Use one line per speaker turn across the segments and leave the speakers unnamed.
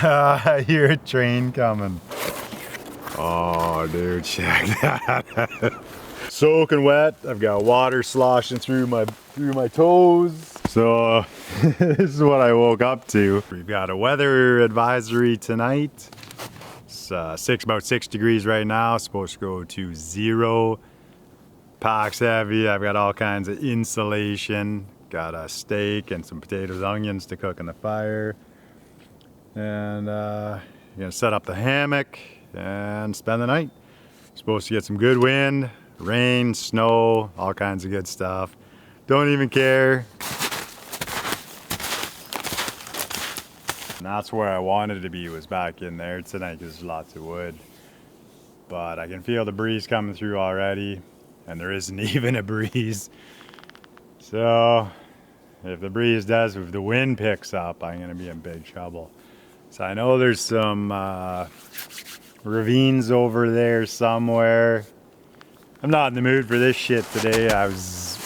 I hear a train coming. Oh, dude, check that. Soaking wet. I've got water sloshing through my toes. So this is what I woke up to. We've got a weather advisory tonight. It's about 6 degrees right now. Supposed to go to 0. Pack's heavy. I've got all kinds of insulation. Got a steak and some potatoes, onions to cook in the fire. And gonna set up the hammock and spend the night. Supposed to get some good wind, rain, snow, all kinds of good stuff. Don't even care. And that's where I wanted to be, was back in there tonight because there's lots of wood. But I can feel the breeze coming through already, and there isn't even a breeze. So if the wind picks up, I'm gonna be in big trouble. So I know there's some ravines over there somewhere. I'm not in the mood for this shit today. I was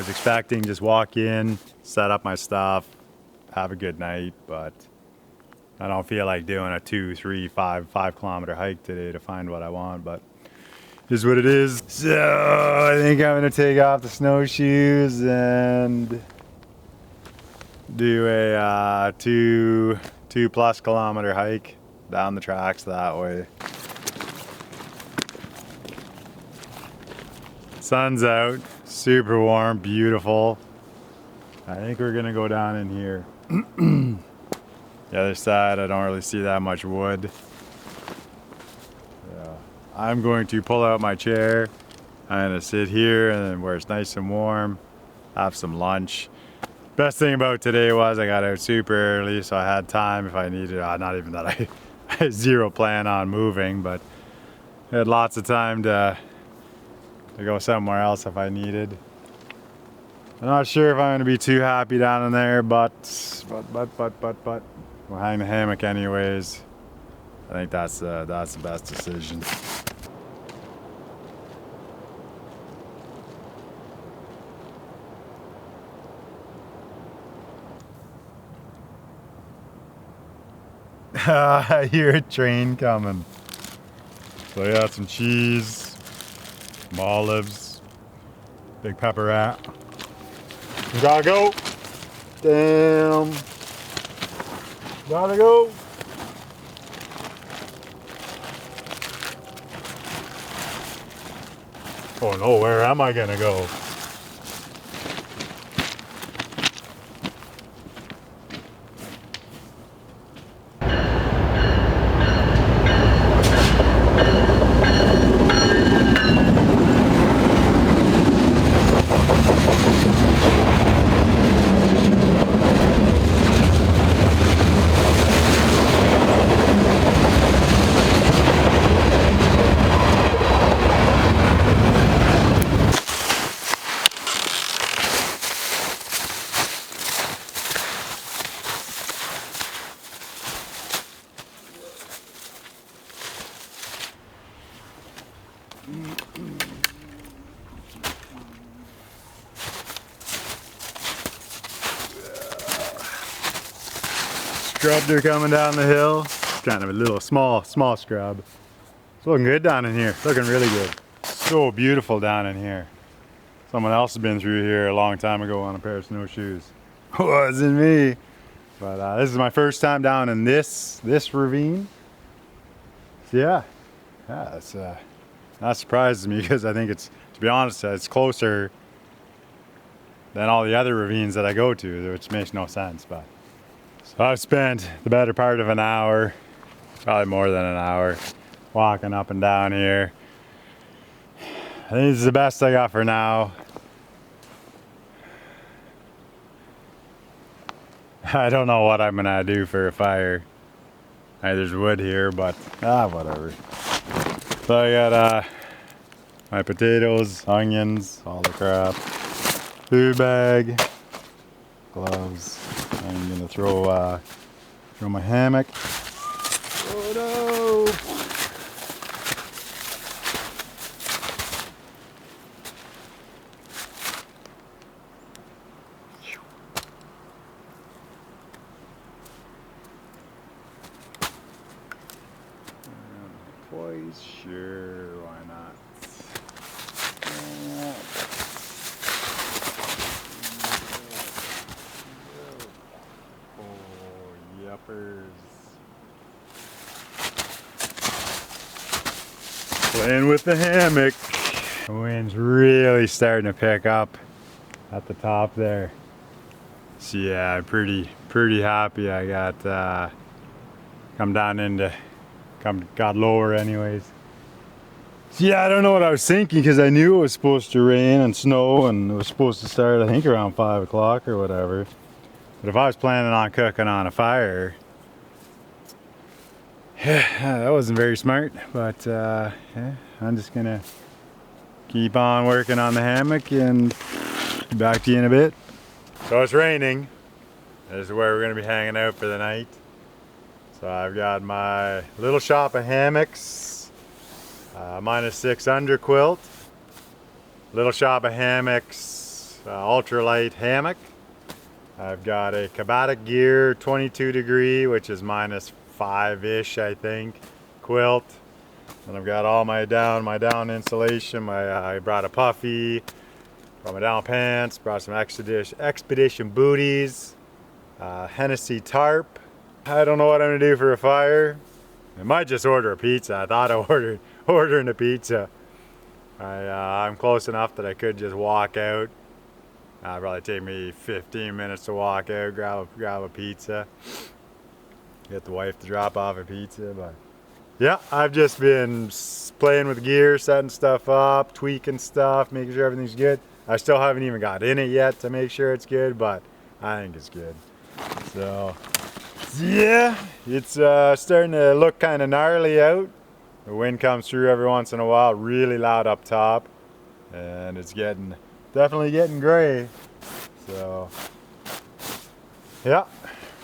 expecting just walk in, set up my stuff, have a good night, but I don't feel like doing a 2, 3, 5 kilometer hike today to find what I want, but it is what it is. So I think I'm gonna take off the snowshoes and do a 2+ kilometer hike down the tracks that way. Sun's out, super warm, beautiful. I think we're gonna go down in here. The other side, I don't really see that much wood. Yeah. I'm going to pull out my chair. I'm gonna sit here and where it's nice and warm, have some lunch. Best thing about today was I got out super early, so I had time if I needed. Not even that I had zero plan on moving, but I had lots of time to go somewhere else if I needed. I'm not sure if I'm gonna be too happy down in there, but we'll hang the hammock anyways. I think that's the best decision. I hear a train coming. So I got some cheese, some olives, big pepperette. We gotta go. Damn. Gotta go. Oh no, where am I gonna go? Scrubs are coming down the hill. It's kind of a little small scrub. It's looking good down in here. Looking really good. So beautiful down in here. Someone else has been through here a long time ago on a pair of snowshoes. Wasn't me. But this is my first time down in this ravine. So yeah, it's that surprises me because I think it's, to be honest, it's closer than all the other ravines that I go to, which makes no sense. But so I've spent the better part of an hour, probably more than an hour, walking up and down here. I think this is the best I got for now. I don't know what I'm gonna do for a fire. There's wood here, but whatever. So I got my potatoes, onions, all the crap, food bag, gloves. I'm gonna throw my hammock. Oh no! boys? Sure, why not? Oh, yuppers. Playing with the hammock. The wind's really starting to pick up at the top there. So yeah, I'm pretty happy I got got lower anyways. So yeah, I don't know what I was thinking because I knew it was supposed to rain and snow and it was supposed to start I think around 5 o'clock or whatever. But if I was planning on cooking on a fire, that wasn't very smart, but yeah, I'm just gonna keep on working on the hammock and be back to you in a bit. So it's raining. This is where we're gonna be hanging out for the night. So I've got my little shop of hammocks, -6 under quilt, little shop of hammocks, ultralight hammock. I've got a Kabatic Gear 22 degree, which is -5-ish, I think, quilt. And I've got all my down insulation. I brought a puffy, brought my down pants, brought some expedition booties, Hennessy tarp. I don't know what I'm gonna do for a fire. I might just order a pizza. I thought of ordering a pizza. I'm close enough that I could just walk out. It'll probably take me 15 minutes to walk out, grab a pizza. Get the wife to drop off a pizza, but yeah, I've just been playing with gear, setting stuff up, tweaking stuff, making sure everything's good. I still haven't even got in it yet to make sure it's good, but I think it's good. So yeah, it's starting to look kind of gnarly out. The wind comes through every once in a while, really loud up top, and it's definitely getting gray. So yeah,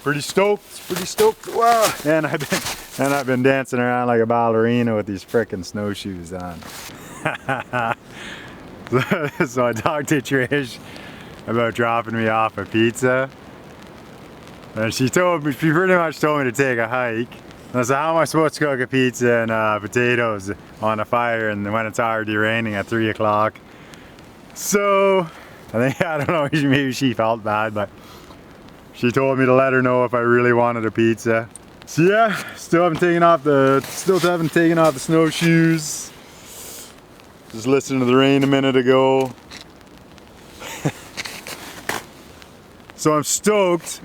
pretty stoked. Wow. And I've been dancing around like a ballerina with these frickin' snowshoes on. So I talked to Trish about dropping me off a pizza. And she pretty much told me to take a hike. And I said, how am I supposed to cook a pizza and potatoes on a fire and when it's already raining at 3 o'clock? So, I don't know, maybe she felt bad, but she told me to let her know if I really wanted a pizza. So yeah, still haven't taken off the snowshoes. Just listened to the rain a minute ago. So I'm stoked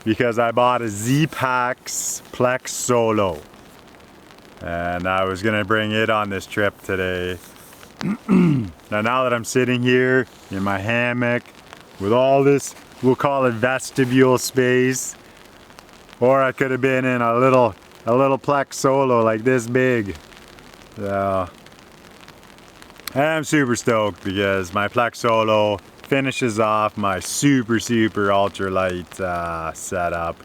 because I bought a Z-Pax Plex Solo. And I was gonna bring it on this trip today. Now that I'm sitting here in my hammock with all this, we'll call it vestibule space, or I could have been in a little Plex Solo like this big. So I'm super stoked because my Plex Solo finishes off my super ultralight setup.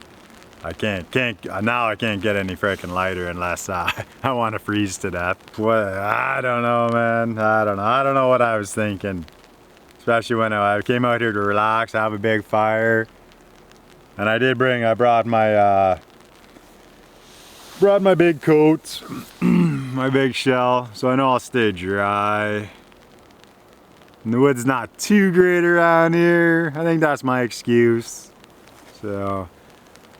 I can't get any freaking lighter unless I want to freeze to death. I don't know, man. I don't know what I was thinking. Especially when I came out here to relax, have a big fire. And I brought my big coat, my big shell, so I know I'll stay dry. And the wood's not too great around here. I think that's my excuse. So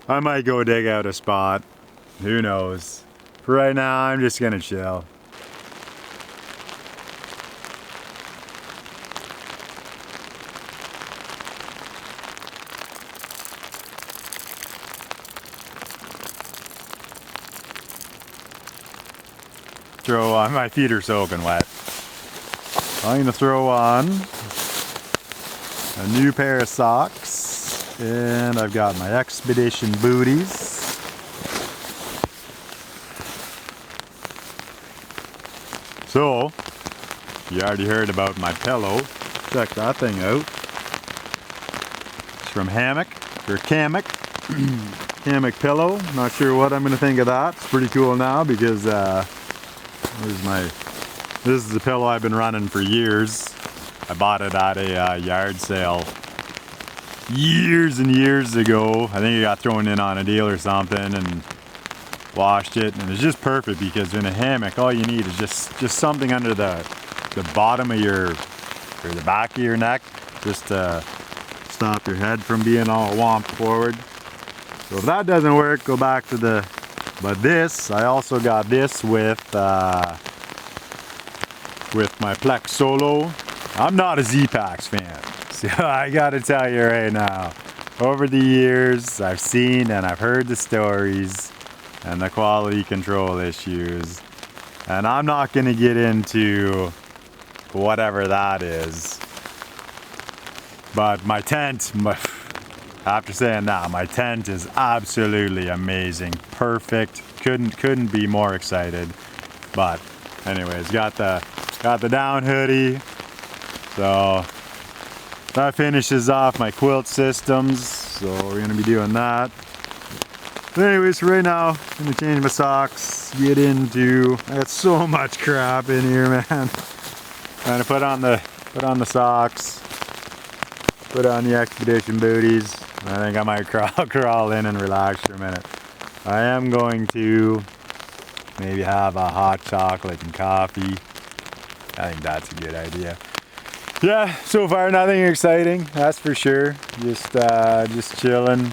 I might go dig out a spot. Who knows? For right now, I'm just gonna chill. Throw on, my feet are soaking wet. I'm gonna throw on a new pair of socks, and I've got my expedition booties. So, you already heard about my pillow. Check that thing out. It's from Hammock, or Hammock. Hammock pillow. Not sure what I'm gonna think of that. It's pretty cool now because this is a pillow I've been running for years. I bought it at a yard sale years and years ago. I think it got thrown in on a deal or something and washed it, and it's just perfect because in a hammock, all you need is just something under the bottom of your, or the back of your neck, just to stop your head from being all womped forward. So if that doesn't work, go back to the, but this, I also got this with my Plex Solo. I'm not a Z-Packs fan, so I gotta tell you right now, over the years, I've seen and I've heard the stories and the quality control issues, and I'm not gonna get into whatever that is. But my tent, after saying that, my tent is absolutely amazing, perfect. Couldn't be more excited. But anyways, got the down hoodie. So that finishes off my quilt systems. So we're gonna be doing that. But anyways, right now, I'm gonna change my socks. Get into. I got so much crap in here, man. Trying to put on the socks. Put on the expedition booties. I think I might crawl in and relax for a minute. I am going to maybe have a hot chocolate and coffee. I think that's a good idea. Yeah, so far nothing exciting, that's for sure. Just chilling.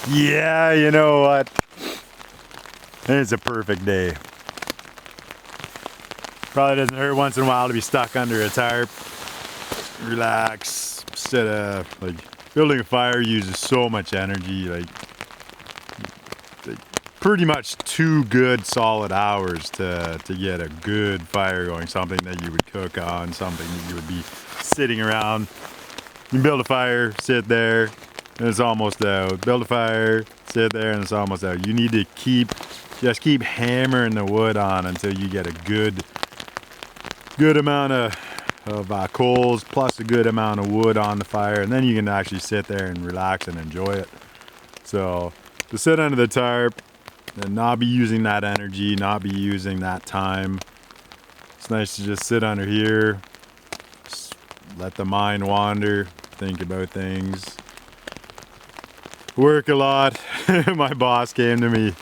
Yeah, you know what? It's a perfect day. Probably doesn't hurt once in a while to be stuck under a tarp. Relax. Instead of, like, building a fire uses so much energy. Like pretty much 2 good solid hours to get a good fire going. Something that you would cook on, something that you would be sitting around. You build a fire, sit there, and it's almost out. Build a fire, sit there, and it's almost out. You need to just keep hammering the wood on until you get a good amount of coals plus a good amount of wood on the fire, and then you can actually sit there and relax and enjoy it. So to sit under the tarp and not be using that energy, not be using that time, it's nice to just sit under here, just let the mind wander, think about things. Work a lot. My boss came to me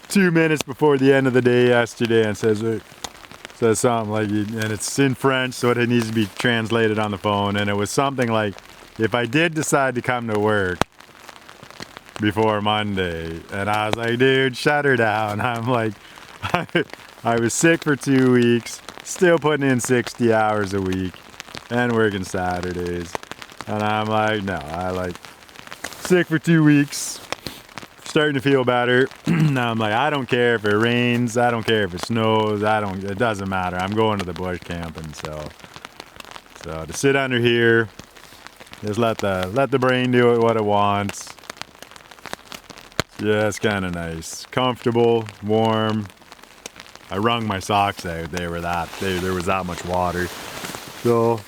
2 minutes before the end of the day yesterday and says something like, and it's in French, so it needs to be translated on the phone, and it was something like, if I did decide to come to work before Monday, and I was like, dude, shut her down. I'm like, I was sick for 2 weeks, still putting in 60 hours a week, and working Saturdays, and I'm like, no, sick for 2 weeks, starting to feel better. Now I'm like, I don't care if it rains, I don't care if it snows, it doesn't matter. I'm going to the bush camping, so to sit under here, just let the brain do what it wants. Yeah, it's kind of nice, comfortable, warm. I wrung my socks out. There was that much water. So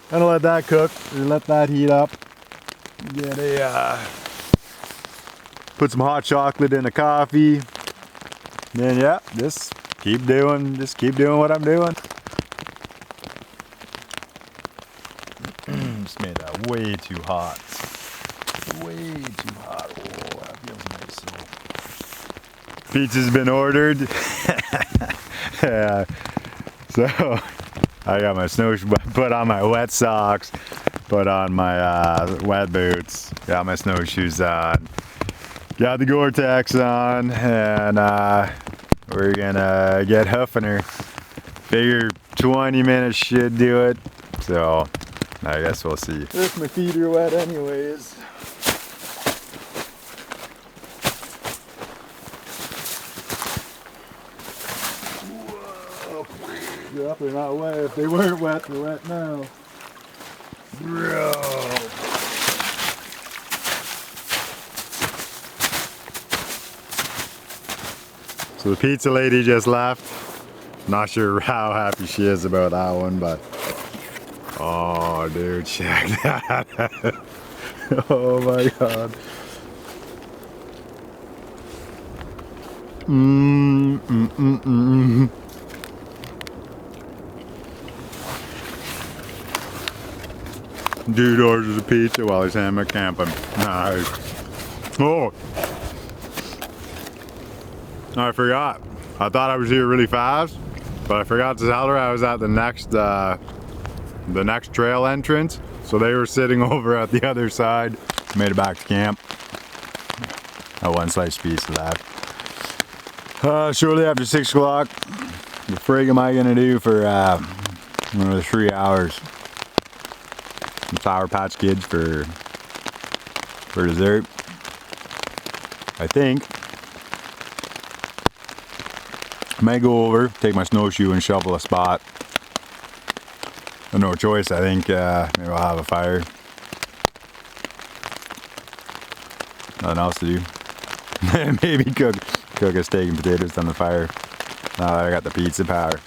gonna let that cook, or let that heat up. Put some hot chocolate in a coffee. Then yeah, just keep doing what I'm doing. Just made that way too hot. Way too hot. Oh, that feels nice. So pizza's been ordered. Yeah. So I got my snowshoes, put on my wet socks, put on my wet boots, got my snowshoes on, got the Gore-Tex on, and we're gonna get hoofing her. Figure 20 minutes should do it, so I guess we'll see. If my feet are wet anyways. Yeah, they're not wet. If they weren't wet, they're wet now. Bro. So the pizza lady just left. Not sure how happy she is about that one, but oh dude, check that. Oh my god. Dude orders a pizza while he's hammock camping. Nice. Oh, I forgot. I thought I was here really fast, but I forgot to tell her I was at the next trail entrance. So they were sitting over at the other side. Made it back to camp. Oh, one slice piece of that. Shortly after 6 o'clock, the frig am I gonna do for another 3 hours? Some Sour Patch Kids for dessert. I think I might go over, take my snowshoe and shovel a spot. But no choice, I think maybe I'll have a fire. Nothing else to do. Maybe cook a steak and potatoes on the fire. Now that I got the pizza power.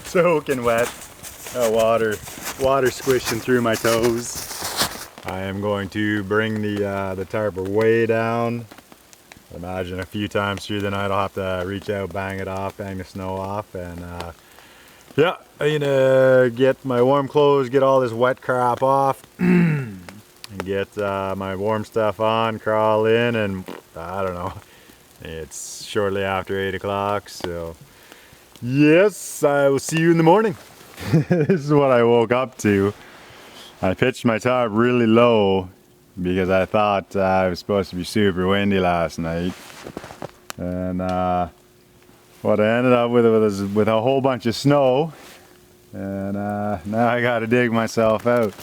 Soaking wet. Water squishing through my toes. I am going to bring the tarp way down. Imagine a few times through the night I'll have to reach out, bang it off, bang the snow off, and yeah, I'm gonna get my warm clothes, get all this wet crap off, and get my warm stuff on, crawl in, and I don't know. It's shortly after 8 o'clock, so yes, I will see you in the morning. This is what I woke up to. I pitched my tarp really low because I thought it was supposed to be super windy last night. And what I ended up with was a whole bunch of snow. And now I gotta dig myself out.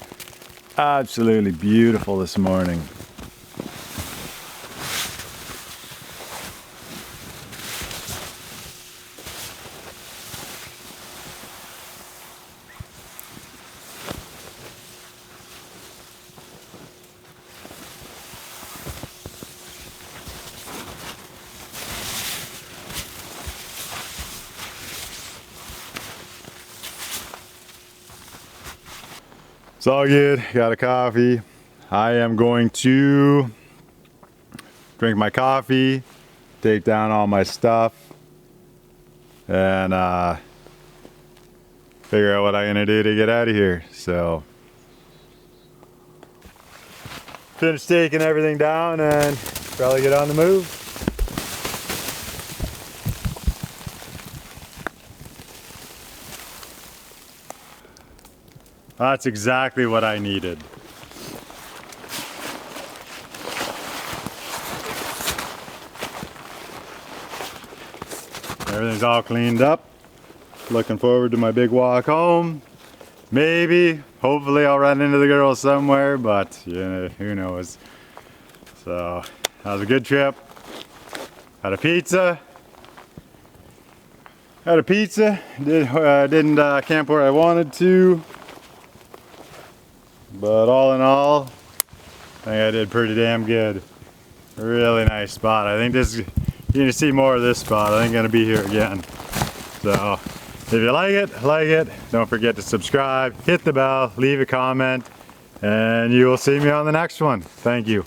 Absolutely beautiful this morning. It's all good, got a coffee. I am going to drink my coffee, take down all my stuff, and figure out what I'm gonna do to get out of here. So, finish taking everything down and probably get on the move. That's exactly what I needed. Everything's all cleaned up. Looking forward to my big walk home. Maybe, hopefully I'll run into the girls somewhere, but you know, who knows. So, that was a good trip. Had a pizza. Didn't camp where I wanted to. But all in all, think I did pretty damn good. Really nice spot. I think this, you're gonna see more of this spot. I think I'm gonna be here again. So if you like it. Don't forget to subscribe, hit the bell, leave a comment, and you will see me on the next one. Thank you.